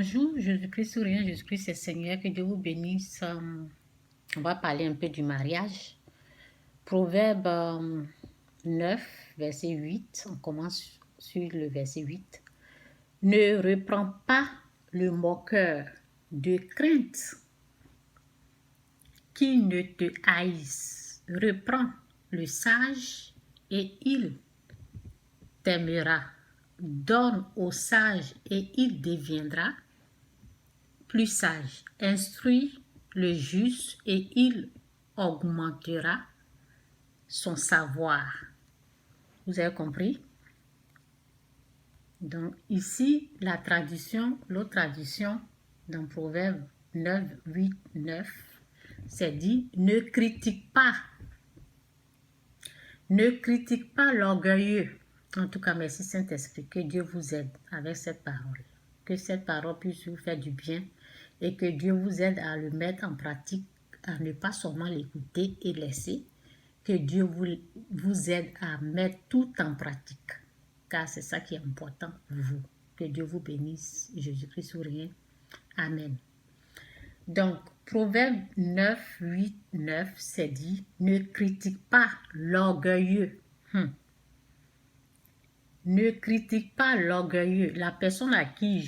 Bonjour, Jésus-Christ souriant, Jésus-Christ est Seigneur, que Dieu vous bénisse. On va parler un peu du mariage. Proverbe 9, verset 8, on commence sur le verset 8. Ne reprends pas le moqueur de crainte qu'il ne te haïsse. Reprends le sage et il t'aimera. Donne au sage et il deviendra plus sage. Instruis le juste et il augmentera son savoir. Vous avez compris? Donc ici, l'autre tradition dans Proverbe 9, 8, 9, c'est dit, ne critique pas l'orgueilleux. En tout cas, merci Saint-Esprit, que Dieu vous aide avec cette parole. Que cette parole puisse vous faire du bien et que Dieu vous aide à le mettre en pratique, à ne pas seulement l'écouter et laisser. Que Dieu vous aide à mettre tout en pratique, car c'est ça qui est important pour vous. Que Dieu vous bénisse, Jésus-Christ souriant. Amen. Donc, Proverbe 9, 8, 9, c'est dit, ne critique pas l'orgueilleux. Ne critique pas l'orgueilleux. La personne à qui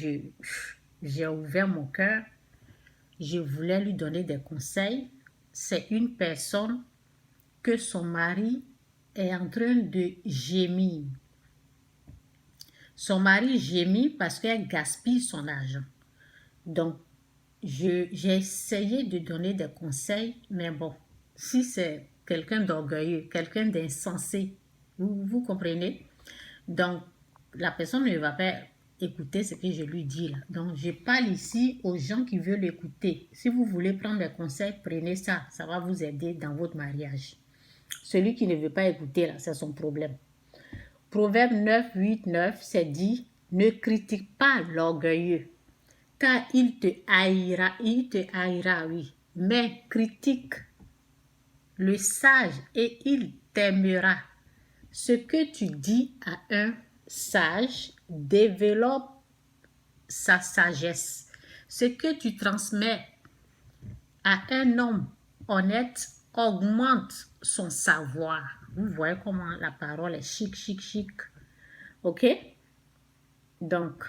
j'ai ouvert mon cœur, je voulais lui donner des conseils. C'est une personne que son mari est en train de gémir. Son mari gémit parce qu'elle gaspille son argent. Donc, j'ai essayé de donner des conseils, mais bon, si c'est quelqu'un d'orgueilleux, quelqu'un d'insensé, vous comprenez? Donc, la personne ne va pas écouter ce que je lui dis là. Donc, je parle ici aux gens qui veulent écouter. Si vous voulez prendre des conseils, prenez ça. Ça va vous aider dans votre mariage. Celui qui ne veut pas écouter là, c'est son problème. Proverbe 9, 8, 9, c'est dit, ne critique pas l'orgueilleux, car il te haïra, oui. Mais critique le sage et il t'aimera. Ce que tu dis à un sage développe sa sagesse. Ce que tu transmets à un homme honnête augmente son savoir. Vous voyez comment la parole est chic. Ok? Donc,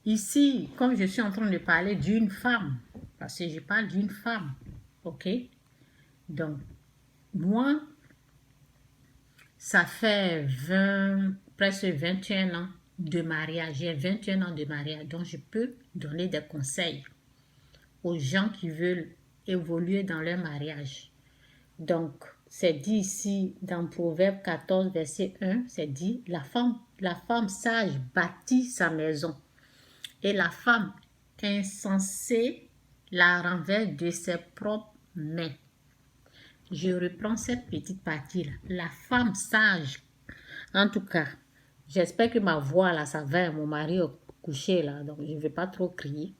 ici, comme je suis en train de parler d'une femme, parce que je parle d'une femme, ok? Donc, moi, ça fait presque 21 ans de mariage. J'ai 21 ans de mariage, donc je peux donner des conseils aux gens qui veulent évoluer dans leur mariage. Donc, c'est dit ici dans Proverbe 14, verset 1, c'est dit, la femme sage bâtit sa maison et la femme insensée la renverse de ses propres mains. Je reprends cette petite partie-là. La femme sage, en tout cas, j'espère que ma voix là, ça va, mon mari est couché là, donc je ne vais pas trop crier.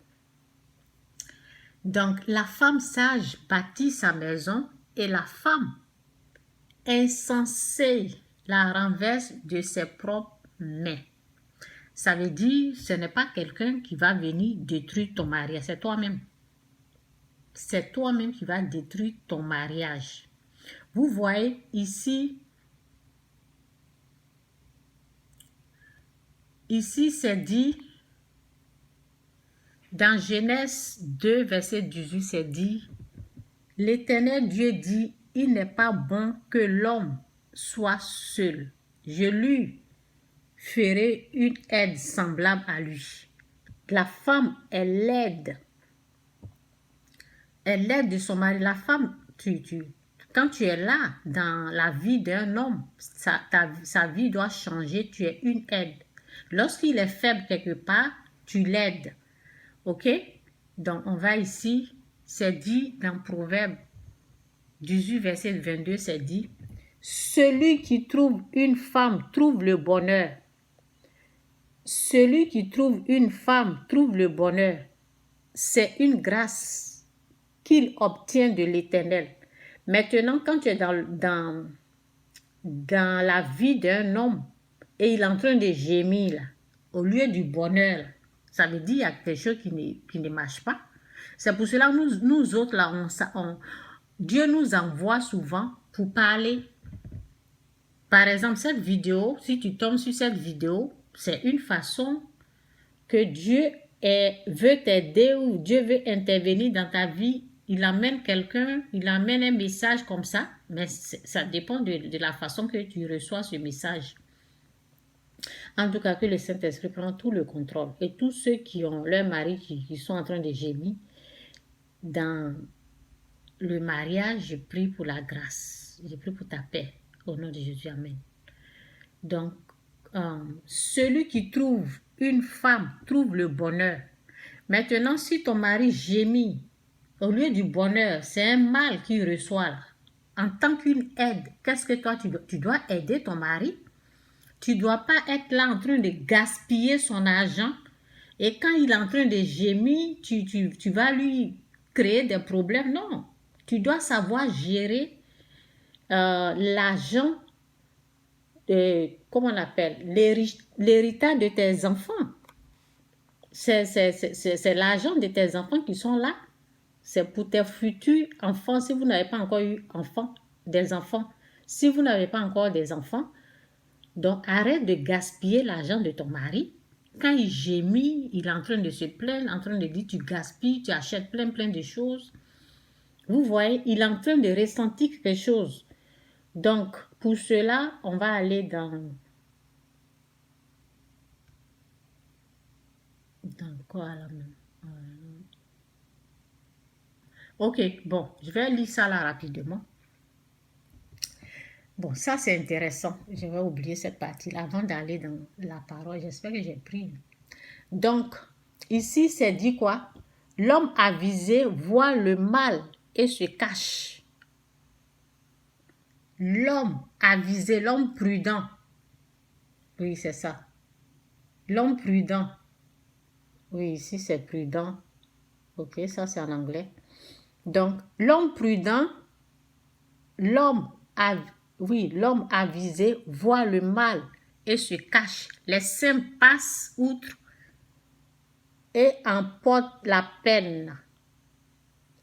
Donc, la femme sage bâtit sa maison et la femme insensée la renverse de ses propres mains. Ça veut dire, ce n'est pas quelqu'un qui va venir détruire ton mariage, c'est toi-même. C'est toi-même qui va détruire ton mariage. Vous voyez ici, c'est dit, dans Genèse 2, verset 18, c'est dit, l'Éternel Dieu dit, il n'est pas bon que l'homme soit seul. Je lui ferai une aide semblable à lui. La femme est l'aide. Elle l'aide de son mari. La femme, quand tu es là dans la vie d'un homme, sa vie doit changer. Tu es une aide. Lorsqu'il est faible quelque part, tu l'aides. Ok? Donc, on va ici. C'est dit dans Proverbe 18, verset 22, c'est dit, celui qui trouve une femme trouve le bonheur. Celui qui trouve une femme trouve le bonheur. C'est une grâce qu'il obtient de l'Éternel. Maintenant, quand tu es dans la vie d'un homme et il est en train de gémir, là, au lieu du bonheur, Ça veut dire qu'il y a quelque chose qui ne marche pas. C'est pour cela que nous autres, là, Dieu nous envoie souvent pour parler. Par exemple, cette vidéo, si tu tombes sur cette vidéo, c'est une façon que veut t'aider ou Dieu veut intervenir dans ta vie. Il amène quelqu'un, il amène un message comme ça, mais ça dépend de la façon que tu reçois ce message. En tout cas, que le Saint-Esprit prend tout le contrôle. Et tous ceux qui ont leur mari qui sont en train de gémir dans le mariage, je prie pour la grâce. Je prie pour ta paix. Au nom de Jésus, amen. Donc, celui qui trouve une femme trouve le bonheur. Maintenant, si ton mari gémit, au lieu du bonheur, c'est un mal qu'il reçoit. En tant qu'une aide, qu'est-ce que toi, tu dois aider ton mari? Tu ne dois pas être là en train de gaspiller son argent. Et quand il est en train de gémir, tu vas lui créer des problèmes. Non, tu dois savoir gérer l'argent, comment on appelle, l'héritage de tes enfants. C'est l'argent de tes enfants qui sont là. C'est pour tes futurs enfants. Si vous n'avez pas encore eu des enfants, si vous n'avez pas encore des enfants, donc arrête de gaspiller l'argent de ton mari. Quand il gémit, il est en train de se plaindre, en train de dire tu gaspilles, tu achètes plein de choses. Vous voyez, il est en train de ressentir quelque chose. Donc, pour cela, on va aller dans quoi là même? Ok, bon, je vais lire ça là rapidement. Bon, ça c'est intéressant. Je vais oublier cette partie-là avant d'aller dans la parole. J'espère que j'ai pris. Donc, ici c'est dit quoi? L'homme avisé voit le mal et se cache. L'homme avisé, l'homme prudent. Oui, c'est ça. L'homme prudent. Oui, ici c'est prudent. Ok, ça c'est en anglais. Donc, l'homme prudent, l'homme avisé voit le mal et se cache. Les saints passent outre et emportent la peine.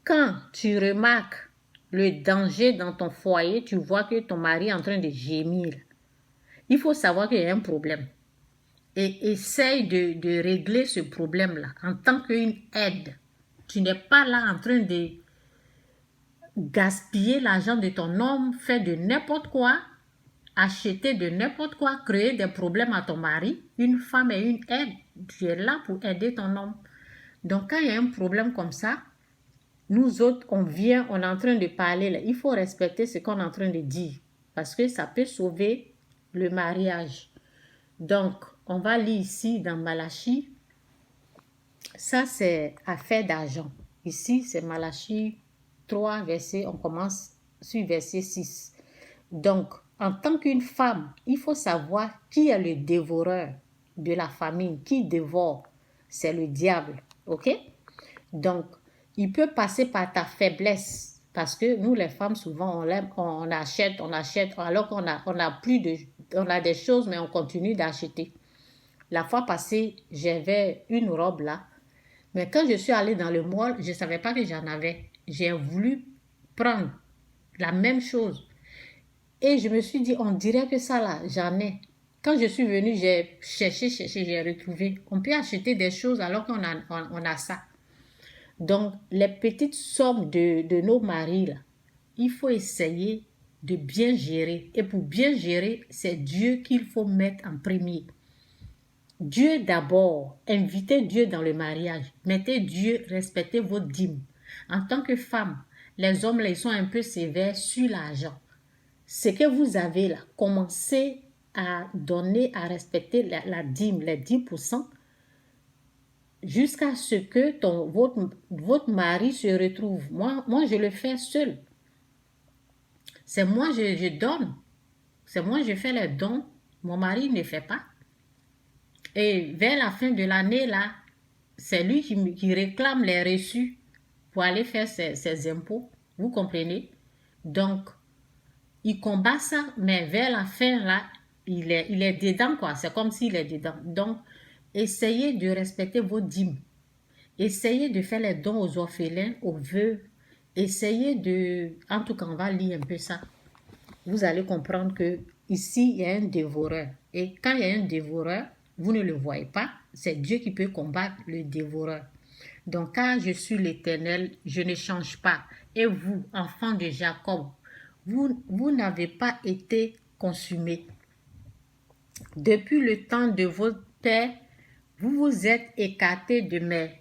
Quand tu remarques le danger dans ton foyer, tu vois que ton mari est en train de gémir. Il faut savoir qu'il y a un problème. Et essaye de régler ce problème-là en tant qu'une aide. Tu n'es pas là en train de gaspiller l'argent de ton homme, faire de n'importe quoi, acheter de n'importe quoi, créer des problèmes à ton mari. Une femme est une aide. Tu es là pour aider ton homme. Donc, quand il y a un problème comme ça, nous autres, on est en train de parler. Là. Il faut respecter ce qu'on est en train de dire parce que ça peut sauver le mariage. Donc, on va lire ici dans Malachie. Ça, c'est affaire d'argent. Ici, c'est Malachie 3, on commence sur verset 6. Donc, en tant qu'une femme, il faut savoir qui est le dévoreur de la famille. Qui dévore? C'est le diable. OK? Donc, il peut passer par ta faiblesse. Parce que nous, les femmes, souvent, on achète, alors qu'on a des choses, mais on continue d'acheter. La fois passée, j'avais une robe là. Mais quand je suis allée dans le mall, je ne savais pas que j'en avais. J'ai voulu prendre la même chose. Et je me suis dit, on dirait que ça là, j'en ai. Quand je suis venue, j'ai cherché, j'ai retrouvé. On peut acheter des choses alors qu'on a ça. Donc, les petites sommes de nos maris, là, il faut essayer de bien gérer. Et pour bien gérer, c'est Dieu qu'il faut mettre en premier. Dieu d'abord, invitez Dieu dans le mariage. Mettez Dieu, respectez vos dîmes. En tant que femme, les hommes, là, ils sont un peu sévères sur l'argent. Ce que vous avez là, commencez à donner, à respecter la dîme, les 10%, jusqu'à ce que votre mari se retrouve. Moi, je le fais seul. C'est moi, je donne. C'est moi, je fais les dons. Mon mari ne fait pas. Et vers la fin de l'année, là, c'est lui qui réclame les reçus pour aller faire ses impôts. Vous comprenez? Donc, il combat ça, mais vers la fin, là, il est dedans, quoi. C'est comme s'il est dedans. Donc, Essayez de respecter vos dîmes. Essayez de faire les dons aux orphelins, aux veuves. Essayez de... En tout cas, on va lire un peu ça. Vous allez comprendre que ici, il y a un dévoreur. Et quand il y a un dévoreur, vous ne le voyez pas. C'est Dieu qui peut combattre le dévoreur. Donc, car je suis l'Éternel, je ne change pas. Et vous, enfants de Jacob, vous n'avez pas été consumés. Depuis le temps de votre père, vous vous êtes écartés de mes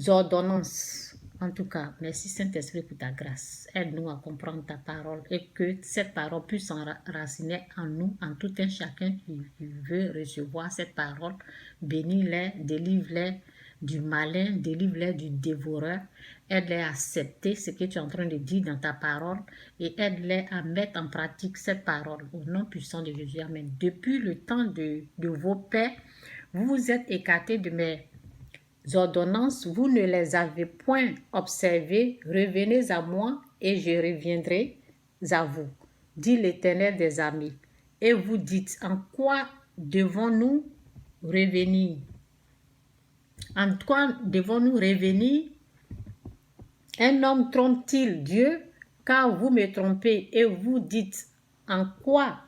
ordonnances. En tout cas, merci Saint-Esprit pour ta grâce. Aide-nous à comprendre ta parole et que cette parole puisse s'enraciner en nous, en tout un chacun qui veut recevoir cette parole. Bénis-les, délivre-les du malin, délivre-les du dévoreur. Aide-les à accepter ce que tu es en train de dire dans ta parole et aide-les à mettre en pratique cette parole. Au nom puissant de Jésus, amen. Depuis le temps de vos pères, vous vous êtes écartés de mes ordonnances, vous ne les avez point observées. Revenez à moi et je reviendrai à vous, dit l'Éternel des armées. Et vous dites, en quoi devons-nous revenir? En quoi devons-nous revenir? Un homme trompe-t-il Dieu? Car vous me trompez et vous dites, en quoi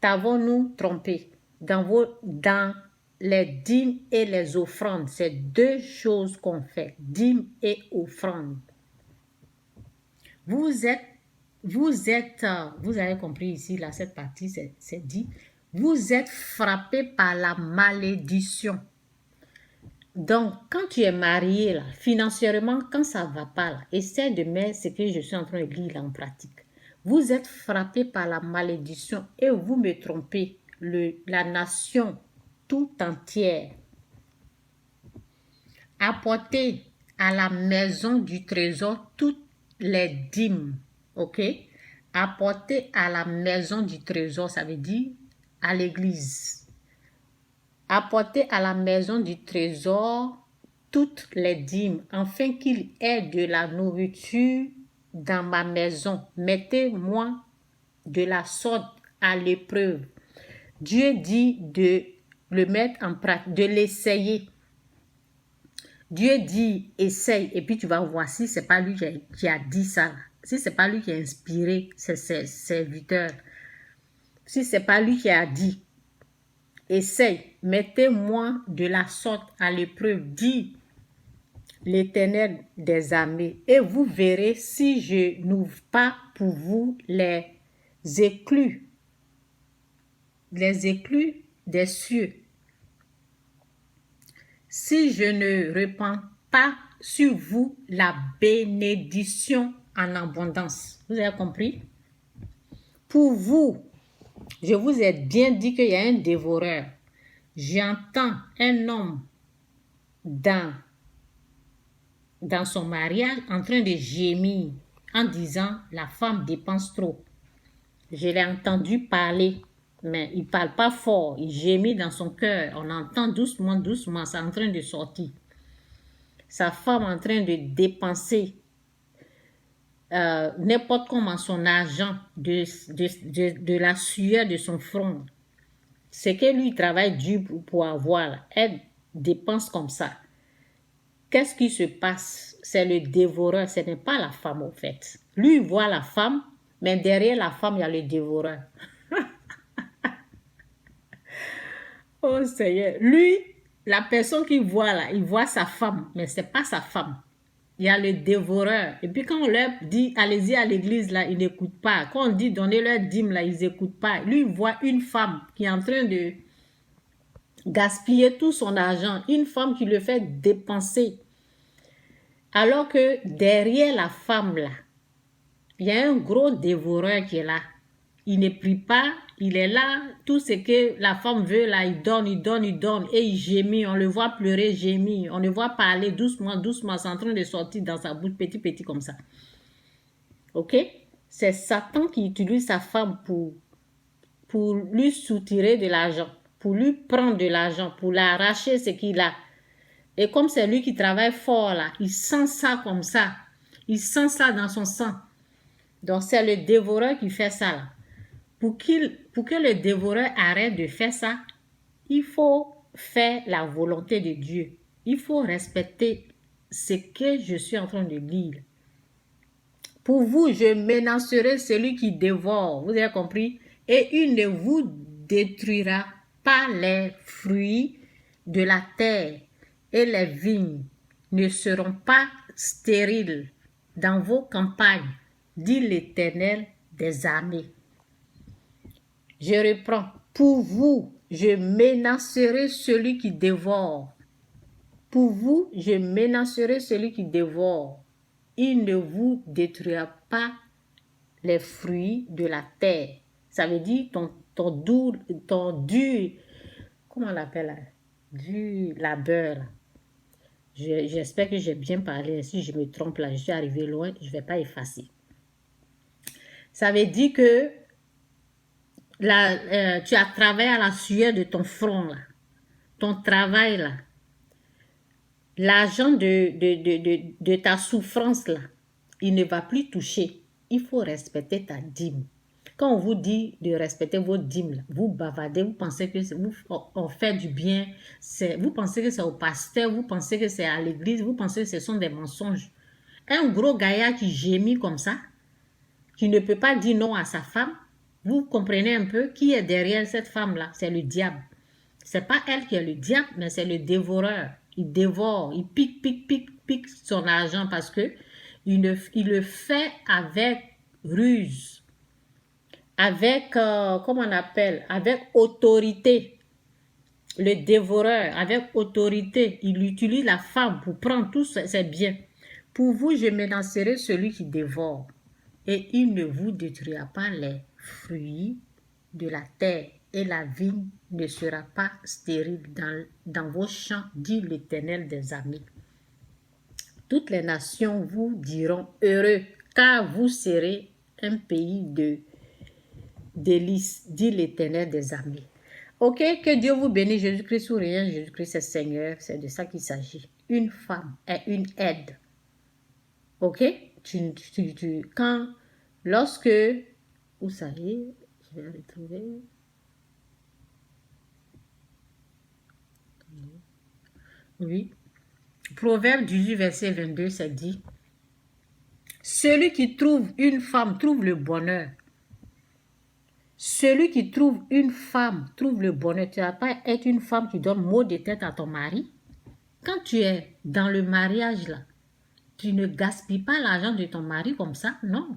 t'avons-nous trompé? Dans les dîmes et les offrandes, c'est deux choses qu'on fait, dîmes et offrandes. Vous avez compris ici, là, cette partie, c'est dit, vous êtes frappés par la malédiction. Donc, quand tu es marié, là, financièrement, quand ça ne va pas, là, essaie de mettre ce que je suis en train de lire là, en pratique. Vous êtes frappés par la malédiction et vous me trompez, la nation tout entière. Apportez à la maison du trésor toutes les dîmes, ok? Apportez à la maison du trésor, ça veut dire à l'église. Apportez à la maison du trésor toutes les dîmes, afin qu'il ait de la nourriture dans ma maison. Mettez-moi de la sorte à l'épreuve. Dieu dit de le mettre en pratique, de l'essayer. Dieu dit, essaye, et puis tu vas voir si ce n'est pas lui qui a dit ça. Si ce n'est pas lui qui a inspiré ses serviteurs. Si ce n'est pas lui qui a dit, essaye, mettez-moi de la sorte à l'épreuve, dit l'Éternel des armées, et vous verrez si je n'ouvre pas pour vous les écluses des cieux. Si je ne répands pas sur vous la bénédiction en abondance. Vous avez compris? Pour vous, je vous ai bien dit qu'il y a un dévoreur. J'entends un homme dans son mariage en train de gémir en disant la femme dépense trop. Je l'ai entendu parler, mais il ne parle pas fort, il gémit dans son cœur. On entend doucement, doucement, c'est en train de sortir. Sa femme en train de dépenser n'importe comment son argent de la sueur de son front. C'est que lui travaille dur pour avoir, là. Elle dépense comme ça. Qu'est-ce qui se passe? C'est le dévoreur, ce n'est pas la femme au fait. Lui, il voit la femme, mais derrière la femme, il y a le dévoreur. Oh Seigneur, lui, la personne qu'il voit là, il voit sa femme, mais ce n'est pas sa femme. Il y a le dévoreur. Et puis quand on leur dit, allez-y à l'église, là, ils n'écoutent pas. Quand on dit, donnez leur dîme, là, ils n'écoutent pas. Lui, il voit une femme qui est en train de gaspiller tout son argent. Une femme qui le fait dépenser. Alors que derrière la femme, là, il y a un gros dévoreur qui est là. Il ne prie pas, il est là. Tout ce que la femme veut, là, il donne. Et il gémit. On le voit pleurer, gémir. On le voit parler doucement, doucement. C'est en train de sortir dans sa bouche, petit comme ça. Ok? C'est Satan qui utilise sa femme pour lui soutirer de l'argent. Pour lui prendre de l'argent. Pour l'arracher ce qu'il a. Et comme c'est lui qui travaille fort, là, il sent ça comme ça. Il sent ça dans son sang. Donc, c'est le dévoreur qui fait ça, là. Pour que le dévoreur arrête de faire ça, il faut faire la volonté de Dieu. Il faut respecter ce que je suis en train de lire. Pour vous, je menacerai celui qui dévore. Vous avez compris? Et il ne vous détruira pas les fruits de la terre et les vignes ne seront pas stériles dans vos campagnes, dit l'Éternel des armées. Je reprends. Pour vous, je menacerai celui qui dévore. Pour vous, je menacerai celui qui dévore. Il ne vous détruira pas les fruits de la terre. Ça veut dire ton dur, comment on l'appelle, du labeur. J'espère que j'ai bien parlé. Si je me trompe là, je suis arrivé loin, je ne vais pas effacer. Ça veut dire que tu as travaillé à la sueur de ton front là. Ton travail là. L'argent de ta souffrance là, il ne va plus toucher. Il faut respecter ta dîme. Quand on vous dit de respecter vos dîmes, là, vous bavardez, vous pensez que on fait du bien, vous pensez que c'est au pasteur, vous pensez que c'est à l'église, vous pensez que ce sont des mensonges. Un gros gaillard qui gémit comme ça, qui ne peut pas dire non à sa femme, vous comprenez un peu qui est derrière cette femme-là, c'est le diable. C'est pas elle qui est le diable, mais c'est le dévoreur. Il dévore, il pique son argent parce que il le fait avec ruse, avec, comment on appelle, avec autorité. Le dévoreur, avec autorité, il utilise la femme pour prendre tous ses biens. Pour vous, je menacerai celui qui dévore, et il ne vous détruira pas les fruits de la terre, et la vigne ne sera pas stérile dans vos champs, dit l'Éternel des armées. Toutes les nations vous diront heureux, car vous serez un pays de délices, dit l'Éternel des armées. Ok, que Dieu vous bénisse, Jésus-Christ ou rien, Jésus-Christ est Seigneur, c'est de ça qu'il s'agit. Une femme est une aide. Ok, lorsque, vous savez, je vais retrouver. Oui. Proverbe 18, verset 22, ça dit, celui qui trouve une femme trouve le bonheur. Celui qui trouve une femme trouve le bonheur. Tu ne vas pas être une femme qui donne mot de tête à ton mari. Quand tu es dans le mariage là, tu ne gaspilles pas l'argent de ton mari comme ça, non.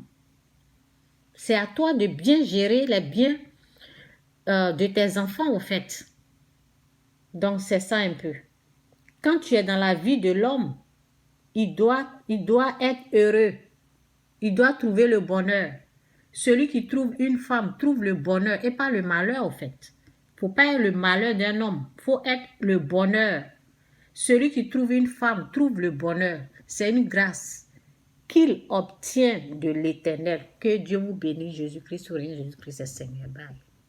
C'est à toi de bien gérer les biens de tes enfants au fait. Donc c'est ça un peu. Quand tu es dans la vie de l'homme, il doit être heureux. Il doit trouver le bonheur. Celui qui trouve une femme trouve le bonheur et pas le malheur au fait. Il ne faut pas être le malheur d'un homme. Il faut être le bonheur. Celui qui trouve une femme trouve le bonheur. C'est une grâce qu'il obtient de l'Éternel. Que Dieu vous bénisse, Jésus-Christ, Jésus-Christ est Seigneur. Bye.